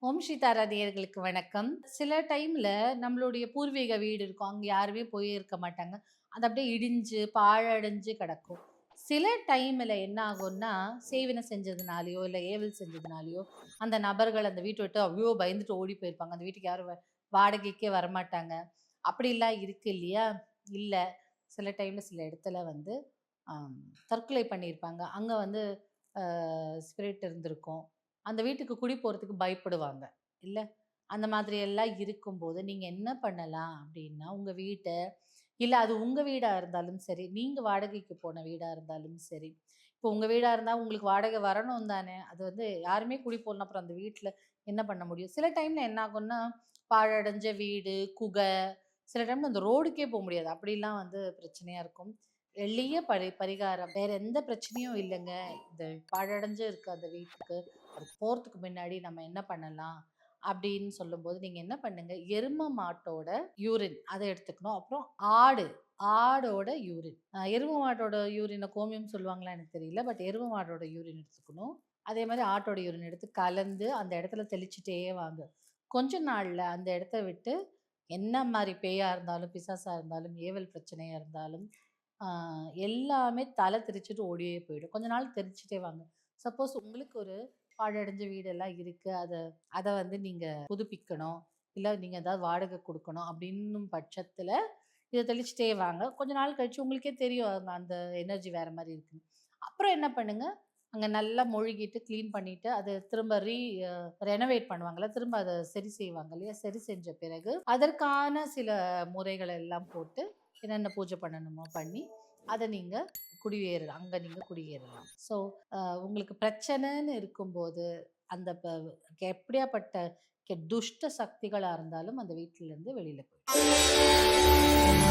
ஓம் ஸ்ரீ தாரா நேயர்களுக்கு வணக்கம். சில டைம்ல நம்மளுடைய பூர்வீக வீடு இருக்கும். அங்க யாருமே போய் இருக்க மாட்டாங்க. அது அப்படியே இடிஞ்சு, பாழடைஞ்சு கிடக்கும். சில டைம்ல என்ன ஆகும்னா, செய்வினை செஞ்சதுனாலயோ, இல்ல ஏவல் செஞ்சதுனாலயோ, அந்த நபர்கள் அந்த வீட்ட விட்டு அவ்ளோ பயந்துட்டு ஓடி போயிருப்பாங்க. அந்த வீட்டுக்கு யாரும் வாடகைக்கே வரமாட்டாங்க. அப்படிலாம் இருக்கு இல்லையா? இல்ல. சில டைம்ல சில இடத்துல வந்து ஆம் தற்கொலை பண்ணியிருப்பாங்க. அங்க வந்து ஸ்பிரிட் இருந்திருக்கும். அந்த வீட்டுக்கு குடி போறதுக்கு பயப்படுவாங்க. இல்ல? அந்த மாதிரி எல்லாம் இருக்கும்போது, நீங்க என்ன பண்ணலாம் அப்டின்னா, உங்க வீட்ட இல்ல அது உங்க வீடா இருந்தாலும் சரி, நீங்க வாடகைக்கு போன வீடா இருந்தாலும் சரி, இப்போ உங்க வீடா இருந்தா உங்களுக்கு வாடகை வரணும் தானே! அது வந்து யாருமே குடி போலனா அப்புறம் அந்த வீட்ல என்ன பண்ண முடியும்? சில டைம்ல என்ன ஆகும்னா, பாழடைஞ்ச வீடு, சில டைம்ல அந்த ரோடுக்கே முடியாது. அப்படிலாம் வந்து பிரச்சனையா இருக்கும். எளிய பரிகாரம். வேற எந்த பிரச்சனையும் இல்லங்க. இந்த பாழடைஞ்சு இருக்க அந்த வீட்டுக்கு, அதுக்கு போறதுக்கு முன்னாடி நம்ம என்ன பண்ணலாம்? அப்படின்னு சொல்லும்போது, நீங்க என்ன பண்ணுங்க, எரும மாட்டோட யூரின் அத எடுத்துக்கணும். அப்புறம் ஆடு, ஆடோட யூரின். எரும மாட்டோட யூரின கோமியம் சொல்லுவாங்களா எனக்கு தெரியல. பட் எரும மாட்டோட யூரின் எடுத்துக்கணும். அதே மாரி ஆட்டோட யூரின் எடுத்து கலந்து அந்த இடத்துல தெளிச்சுட்டே வாங்க. கொஞ்ச நாள்ல அந்த இடத்த விட்டு என்ன மாரி பேயா இருந்தாலும், பிசாசா இருந்தாலும், ஏவல் பிரச்சனையா இருந்தாலும், ஆ எல்லாமே தல தெறிச்சுட்டு ஓடியே போயிடும். கொஞ்ச நாள் தெறிச்சுட்டே வாங்க. சப்போஸ் உங்களுக்கு ஒரு பாழடைஞ்ச வீடெல்லாம் இருக்கு. அத அத வந்து நீங்க புதுப்பிக்கணும். இல்ல நீங்க ஏதாவது வாடகை குடுக்கணும் அப்டின்னும் பட்சத்துல, இத தெளிச்சுட்டே வாங்க. கொஞ்ச நாள் கழிச்சு உங்களுக்கே தெரியும் அந்த எனர்ஜி வேற மாரி இருக்குன்னு. அப்புறம் என்ன பண்ணுங்க, அங்க நல்லா மொழுகிட்டு, கிளீன் பண்ணிட்டு, அத திரும்ப அ ரெனோவேட் பண்ணுவாங்கல்ல. திரும்ப அத சரி செய்வாங்க இல்லையா? சரி செஞ்ச பிறகு, அதற்கான சில முறைகள் எல்லாம் போட்டு, என்னென்ன பூஜை பண்ணணுமோ பண்ணி, அத நீங்க அங்க நீங்க குடியேறலாம். ஸோ, உங்களுக்கு பிரச்சனைன்னு இருக்கும்போது, அந்த எப்படியாப்பட்ட துஷ்ட சக்திகளா இருந்தாலும் அந்த வீட்லருந்து வெளில போயிடும்.